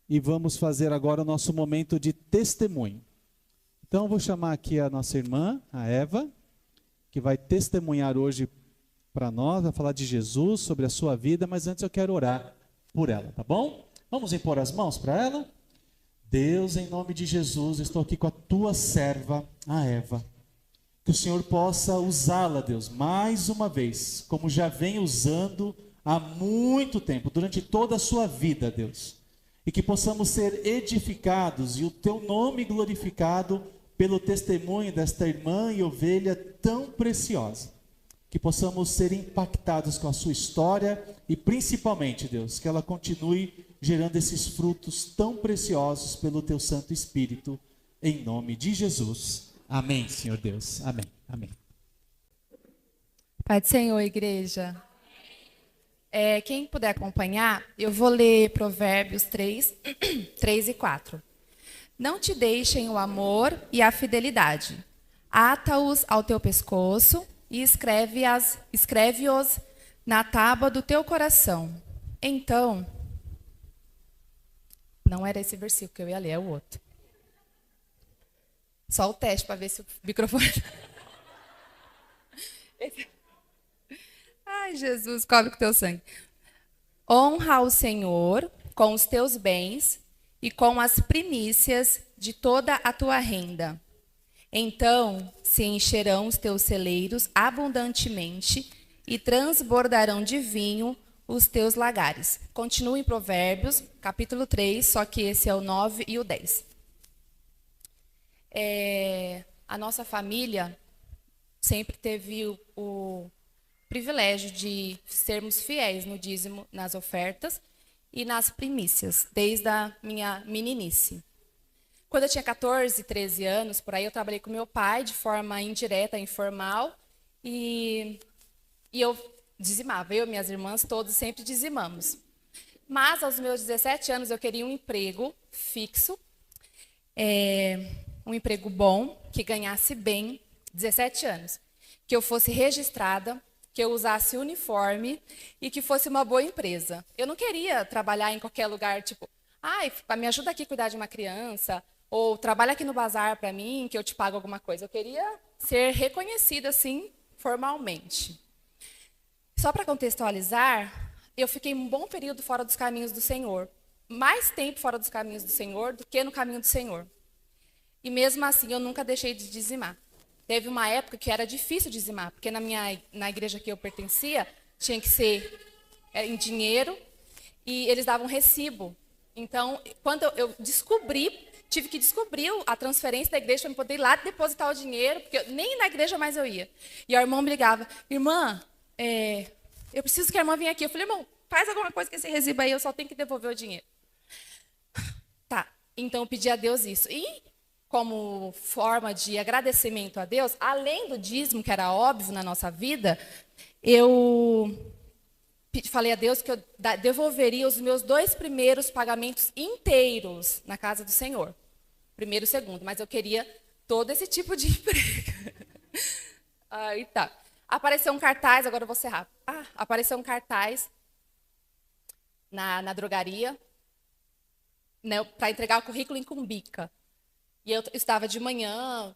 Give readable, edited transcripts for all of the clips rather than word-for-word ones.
e vamos fazer agora o nosso momento de testemunho. Então eu vou chamar aqui a nossa irmã, a Eva, que vai testemunhar hoje para nós, vai falar de Jesus, sobre a sua vida, mas antes eu quero orar por ela, tá bom? Vamos impor as mãos para ela? Deus, em nome de Jesus, estou aqui com a tua serva, a Eva. Que o Senhor possa usá-la, Deus, mais uma vez, como já vem usando há muito tempo, durante toda a sua vida, Deus. E que possamos ser edificados e o teu nome glorificado pelo testemunho desta irmã e ovelha tão preciosa. Que possamos ser impactados com a sua história e principalmente, Deus, que ela continue gerando esses frutos tão preciosos pelo teu Santo Espírito, em nome de Jesus. Amém, Senhor Deus. Amém. Amém. Pai do Senhor, igreja. Quem puder acompanhar, eu vou ler Provérbios 3, 3 e 4. Não te deixem o amor e a fidelidade. Ata-os ao teu pescoço e escreve-os na tábua do teu coração. Então, não era esse versículo que eu ia ler, é o outro. Só o teste para ver se o microfone... Ai, Jesus, cobre com teu sangue. Honra o Senhor com os teus bens e com as primícias de toda a tua renda. Então se encherão os teus celeiros abundantemente e transbordarão de vinho os teus lagares. Continua em Provérbios, capítulo 3, só que esse é o 9 e o 10. A nossa família sempre teve o privilégio de sermos fiéis no dízimo, nas ofertas e nas primícias, desde a minha meninice. Quando eu tinha 14, 13 anos, por aí eu trabalhei com meu pai de forma indireta, informal, e eu dizimava. Eu e minhas irmãs, todos sempre dizimamos. Mas aos meus 17 anos eu queria um emprego fixo, um emprego bom, que ganhasse bem, 17 anos, que eu fosse registrada, que eu usasse uniforme e que fosse uma boa empresa. Eu não queria trabalhar em qualquer lugar, tipo, me ajuda aqui a cuidar de uma criança, ou trabalha aqui no bazar para mim, que eu te pago alguma coisa. Eu queria ser reconhecida, assim, formalmente. Só para contextualizar, eu fiquei um bom período fora dos caminhos do Senhor. Mais tempo fora dos caminhos do Senhor do que no caminho do Senhor. E mesmo assim, eu nunca deixei de dizimar. Teve uma época que era difícil dizimar, porque na igreja que eu pertencia, tinha que ser em dinheiro e eles davam recibo. Então, quando eu tive que descobrir a transferência da igreja para poder ir lá depositar o dinheiro, porque nem na igreja mais eu ia. E o irmão me ligava, irmã, eu preciso que a irmã venha aqui. Eu falei, irmão, faz alguma coisa com esse recibo aí, eu só tenho que devolver o dinheiro. Tá, então eu pedi a Deus isso. E como forma de agradecimento a Deus, além do dízimo, que era óbvio na nossa vida, eu falei a Deus que eu devolveria os meus 2 primeiros pagamentos inteiros na casa do Senhor. Primeiro e segundo, mas eu queria todo esse tipo de emprego. Aí tá. Apareceu um cartaz, agora eu vou ser rápido. Apareceu um cartaz na drogaria, né, para entregar o currículo em Cumbica. E eu estava de manhã,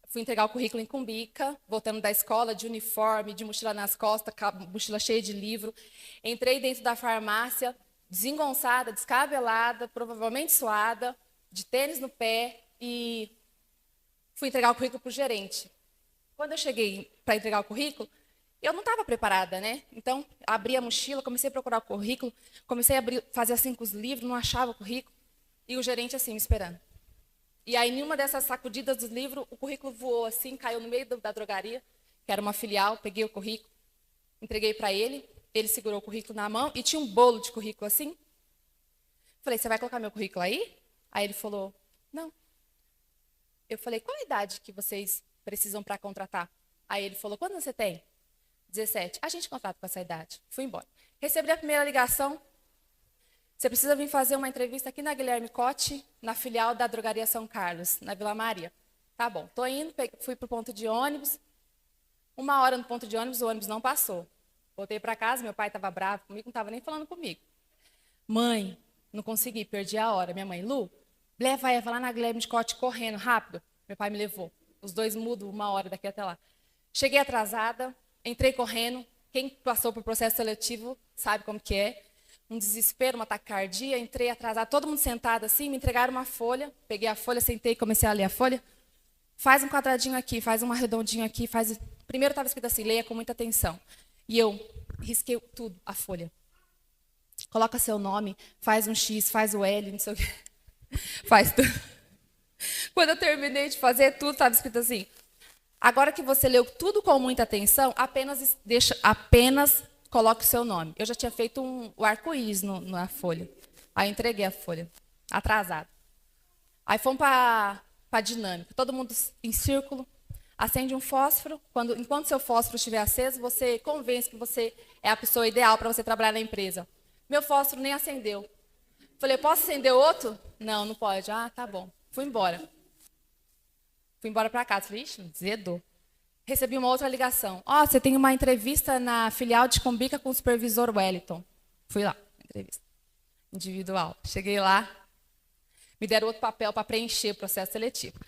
fui entregar o currículo em Cumbica, voltando da escola, de uniforme, de mochila nas costas, mochila cheia de livro. Entrei dentro da farmácia, desengonçada, descabelada, provavelmente suada, de tênis no pé, e fui entregar o currículo para o gerente. Quando eu cheguei para entregar o currículo, eu não estava preparada, né? Então, abri a mochila, comecei a procurar o currículo, comecei a fazer assim com os livros, não achava o currículo, e o gerente assim, me esperando. E aí, em uma dessas sacudidas dos livros, o currículo voou assim, caiu no meio da drogaria, que era uma filial, peguei o currículo, entreguei para ele segurou o currículo na mão e tinha um bolo de currículo assim. Falei, você vai colocar meu currículo aí? Aí ele falou, não. Eu falei, qual a idade que vocês precisam para contratar? Aí ele falou, quantos você tem? 17. A gente contrata com essa idade. Fui embora. Recebi a primeira ligação. Você precisa vir fazer uma entrevista aqui na Guilherme Cote, na filial da Drogaria São Carlos, na Vila Maria. Tá bom, tô indo, fui pro ponto de ônibus. 1 hora no ponto de ônibus, o ônibus não passou. Voltei para casa, meu pai estava bravo comigo, não estava nem falando comigo. Mãe, Não consegui, perdi a hora. Minha mãe, Lu, leva a Eva lá na Guilherme de Cote correndo, rápido. Meu pai me levou. Os dois mudam 1 hora daqui até lá. Cheguei atrasada, entrei correndo. Quem passou por processo seletivo sabe como que é. Um desespero, uma taquicardia. Entrei atrasada, todo mundo sentado assim, me entregaram uma folha. Peguei a folha, sentei e comecei a ler a folha. Faz um quadradinho aqui, faz um arredondinho aqui, faz... Primeiro estava escrito assim, leia com muita atenção. E eu risquei tudo, a folha. Coloca seu nome, faz um X, faz o L, não sei o quê. Faz tudo. Quando eu terminei de fazer tudo, estava escrito assim, agora que você leu tudo com muita atenção, apenas coloque o seu nome. Eu já tinha feito o arco-íris na folha. Aí eu entreguei a folha, atrasado. Aí fomos para a dinâmica, todo mundo em círculo, acende um fósforo. Enquanto seu fósforo estiver aceso, você convence que você é a pessoa ideal para você trabalhar na empresa. Meu fósforo nem acendeu. Falei, posso acender outro? Não, não pode. Ah, tá bom. Fui embora. Fui embora para casa. Falei, ixi, zedou. Recebi uma outra ligação. Ó, você tem uma entrevista na filial de Combica com o supervisor Wellington. Fui lá, entrevista individual. Cheguei lá, me deram outro papel para preencher o processo seletivo.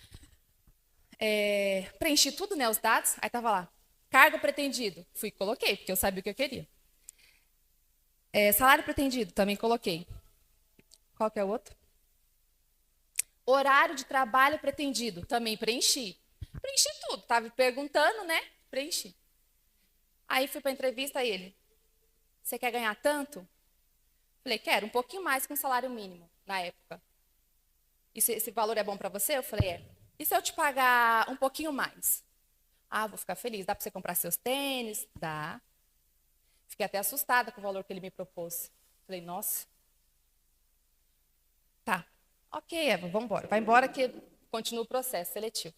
Preenchi tudo, né, os dados. Aí estava lá, cargo pretendido. Fui e coloquei, porque eu sabia o que eu queria. Salário pretendido, também coloquei. Qual que é o outro? Horário de trabalho pretendido, também preenchi. Preenchi tudo, estava perguntando, né? Preenchi. Aí fui para a entrevista e ele, você quer ganhar tanto? Falei, quero, um pouquinho mais que um salário mínimo, na época. Esse valor é bom para você? Eu falei, é. E se eu te pagar um pouquinho mais? Ah, vou ficar feliz. Dá para você comprar seus tênis? Dá. Fiquei até assustada com o valor que ele me propôs. Falei, nossa. Tá. Ok, Eva, vamos embora. Vai embora que continua o processo seletivo.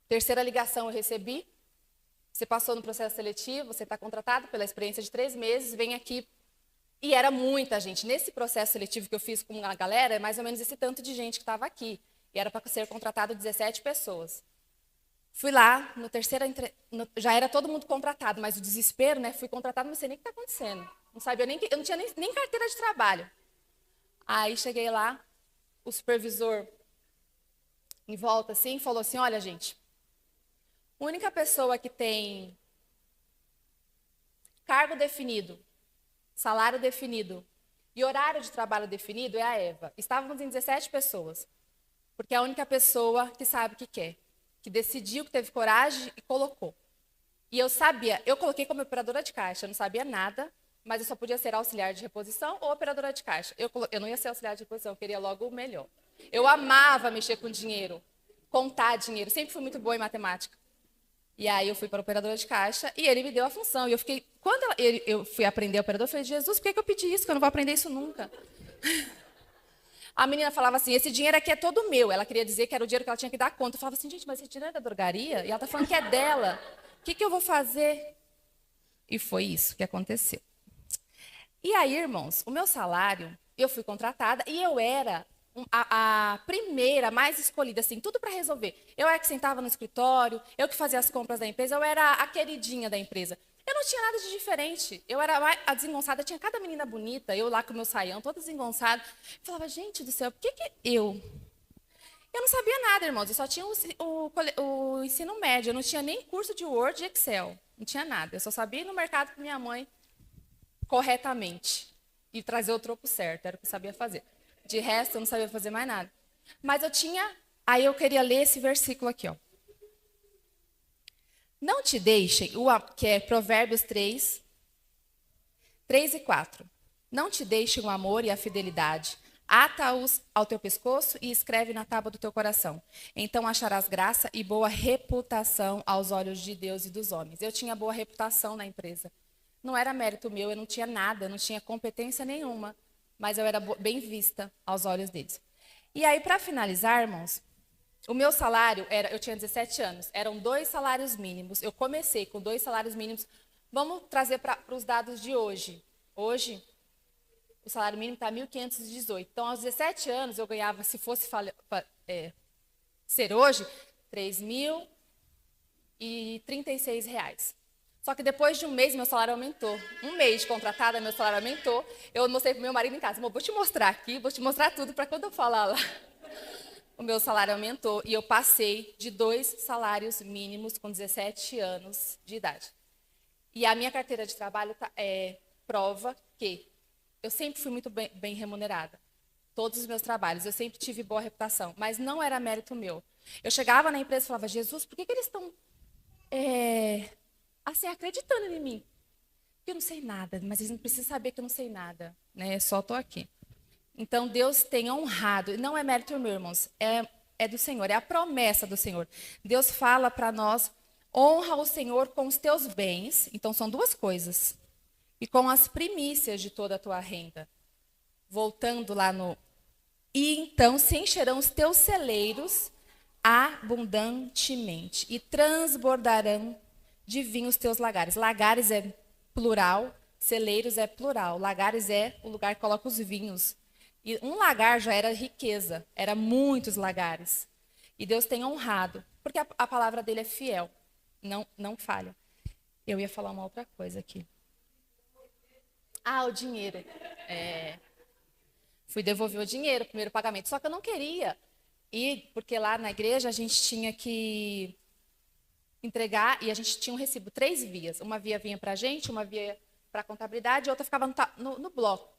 Terceira ligação eu recebi. Você passou no processo seletivo, você está contratado pela experiência de 3 meses, vem aqui. E era muita gente. Nesse processo seletivo que eu fiz com a galera, é mais ou menos esse tanto de gente que estava aqui. E era para ser contratado 17 pessoas. Fui lá, já era todo mundo contratado, mas o desespero, né? Fui contratado, não sei nem o que está acontecendo. Não sabia eu não tinha nem carteira de trabalho. Aí cheguei lá, o supervisor em volta assim, falou assim, olha, gente, a única pessoa que tem cargo definido, salário definido e horário de trabalho definido é a Eva. Estávamos em 17 pessoas, porque é a única pessoa que sabe o que quer, que decidiu, que teve coragem e colocou. E eu sabia, eu coloquei como operadora de caixa, eu não sabia nada, mas eu só podia ser auxiliar de reposição ou operadora de caixa. Eu não ia ser auxiliar de reposição, eu queria logo o melhor. Eu amava mexer com dinheiro, contar dinheiro, sempre fui muito boa em matemática. E aí eu fui para a operadora de caixa e ele me deu a função. E eu fiquei, quando eu fui aprender a operadora, eu falei, Jesus, por que eu pedi isso? Que eu não vou aprender isso nunca. A menina falava assim, esse dinheiro aqui é todo meu. Ela queria dizer que era o dinheiro que ela tinha que dar conta. Eu falava assim, gente, mas esse dinheiro é da drogaria? E ela está falando que é dela. O que eu vou fazer? E foi isso que aconteceu. E aí, irmãos, o meu salário, eu fui contratada e eu era a primeira, mais escolhida, assim, tudo para resolver. Eu era que sentava no escritório, eu que fazia as compras da empresa, eu era a queridinha da empresa. Eu não tinha nada de diferente. Eu era a desengonçada, tinha cada menina bonita, eu lá com o meu saião, toda desengonçada. Eu falava, gente do céu, por que eu? Eu não sabia nada, irmãos, eu só tinha o ensino médio, eu não tinha nem curso de Word e Excel, não tinha nada. Eu só sabia ir no mercado com minha mãe corretamente e trazer o troco certo, era o que eu sabia fazer. De resto, eu não sabia fazer mais nada. Mas aí eu queria ler esse versículo aqui, ó. Não te deixem, que é Provérbios 3 e 4. Não te deixem o amor e a fidelidade. Ata-os ao teu pescoço e escreve na tábua do teu coração. Então acharás graça e boa reputação aos olhos de Deus e dos homens. Eu tinha boa reputação na empresa. Não era mérito meu, eu não tinha nada, eu não tinha competência nenhuma. Mas eu era bem vista aos olhos deles. E aí, para finalizar, irmãos, o meu salário eu tinha 17 anos, eram 2 salários mínimos. Eu comecei com 2 salários mínimos. Vamos trazer para os dados de hoje. Hoje, o salário mínimo está 1.518. Então, aos 17 anos, eu ganhava, se fosse ser hoje, R$ 3.036. Só que depois de um mês, meu salário aumentou. Um mês de contratada, meu salário aumentou. Eu mostrei para o meu marido em casa, vou te mostrar aqui, vou te mostrar tudo para quando eu falar lá. O meu salário aumentou e eu passei de 2 salários mínimos com 17 anos de idade. E a minha carteira de trabalho prova que eu sempre fui muito bem remunerada. Todos os meus trabalhos, eu sempre tive boa reputação, mas não era mérito meu. Eu chegava na empresa e falava, Jesus, por que eles estão assim, acreditando em mim? Porque eu não sei nada, mas eles não precisam saber que eu não sei nada, né? Só estou aqui. Então, Deus tem honrado, não é mérito meu, irmãos, é do Senhor, é a promessa do Senhor. Deus fala para nós, honra o Senhor com os teus bens, então são 2 coisas, e com as primícias de toda a tua renda. Voltando lá e então se encherão os teus celeiros abundantemente, e transbordarão de vinho os teus lagares. Lagares é plural, celeiros é plural, lagares é o lugar que coloca os vinhos. E um lagar já era riqueza, era muitos lagares. E Deus tem honrado, porque a palavra dele é fiel, não falha. Eu ia falar uma outra coisa aqui. O dinheiro. Fui devolver o dinheiro, o primeiro pagamento. Só que eu não queria ir, porque lá na igreja a gente tinha que entregar e a gente tinha um recibo, 3 vias. Uma via vinha para a gente, uma via para a contabilidade e outra ficava no bloco.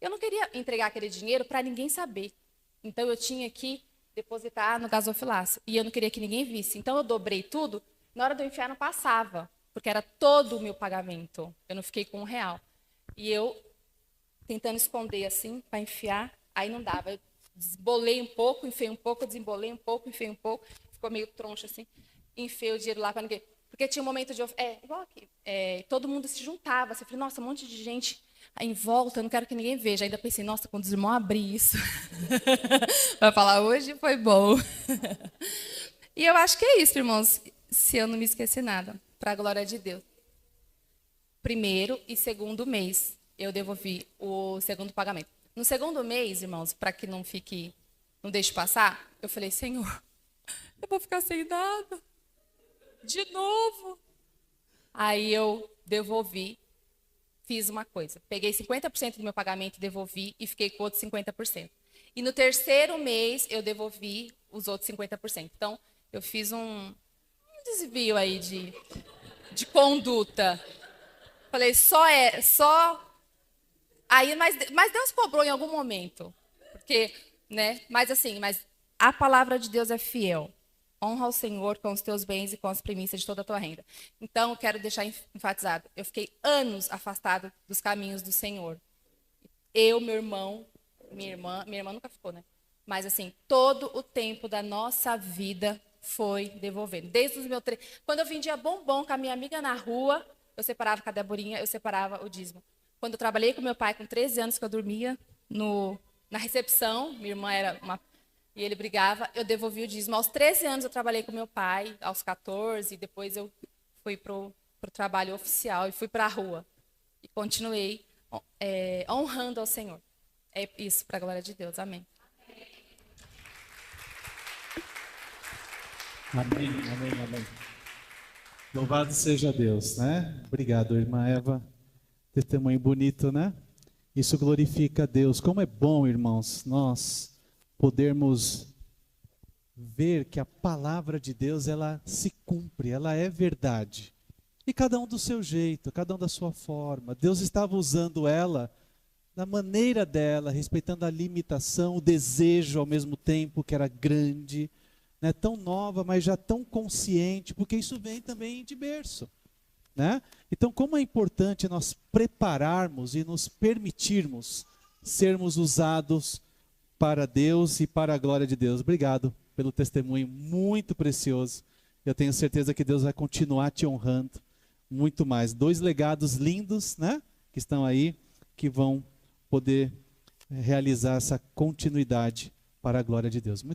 Eu não queria entregar aquele dinheiro para ninguém saber. Então, eu tinha que depositar no gasofilácio. E eu não queria que ninguém visse. Então, eu dobrei tudo. Na hora de eu enfiar, não passava. Porque era todo o meu pagamento. Eu não fiquei com R$1. E eu, tentando esconder assim, para enfiar, aí não dava. Eu desbolei um pouco, enfiei um pouco, desembolei um pouco, enfiei um pouco. Ficou meio troncho assim. Enfiei o dinheiro lá para ninguém. Porque tinha um momento de... igual aqui. Todo mundo se juntava. Você falou, nossa, um monte de gente... em volta, eu não quero que ninguém veja. Ainda pensei, nossa, quando os irmãos abrir isso, vai falar, hoje foi bom. E eu acho que é isso, irmãos, se eu não me esqueci nada, para a glória de Deus. Primeiro e segundo mês, eu devolvi o segundo pagamento. No segundo mês, irmãos, para que não deixe passar, eu falei, Senhor, eu vou ficar sem nada, de novo. Aí eu devolvi. Fiz uma coisa, peguei 50% do meu pagamento, devolvi e fiquei com outros 50%. E no terceiro mês, eu devolvi os outros 50%. Então, eu fiz um desvio aí de conduta. Falei, Aí, mas Deus cobrou em algum momento. Porque, né? Mas a palavra de Deus é fiel. Honra ao Senhor com os teus bens e com as primícias de toda a tua renda. Então, eu quero deixar enfatizado. Eu fiquei anos afastado dos caminhos do Senhor. Eu, meu irmão, minha irmã nunca ficou, né? Mas, todo o tempo da nossa vida foi devolvendo. Desde os meus... Quando eu vendia bombom com a minha amiga na rua, eu separava com a Deborinha, eu separava o dízimo. Quando eu trabalhei com meu pai, com 13 anos, que eu dormia na recepção, minha irmã era uma... E ele brigava, eu devolvi o dízimo. Aos 13 anos eu trabalhei com meu pai, aos 14, depois eu fui para o trabalho oficial e fui para a rua. E continuei honrando ao Senhor. É isso, para a glória de Deus. Amém. Amém, amém, amém. Louvado seja Deus, né? Obrigado, irmã Eva. Testemunho bonito, né? Isso glorifica a Deus. Como é bom, irmãos, nós podermos ver que a palavra de Deus, ela se cumpre, ela é verdade. E cada um do seu jeito, cada um da sua forma. Deus estava usando ela da maneira dela, respeitando a limitação, o desejo ao mesmo tempo, que era grande, né? Tão nova, mas já tão consciente, porque isso vem também de berço, né? Então, como é importante nós prepararmos e nos permitirmos sermos usados para Deus e para a glória de Deus. Obrigado pelo testemunho muito precioso. Eu tenho certeza que Deus vai continuar te honrando muito mais. 2 legados lindos, né? Que estão aí, que vão poder realizar essa continuidade para a glória de Deus. Muito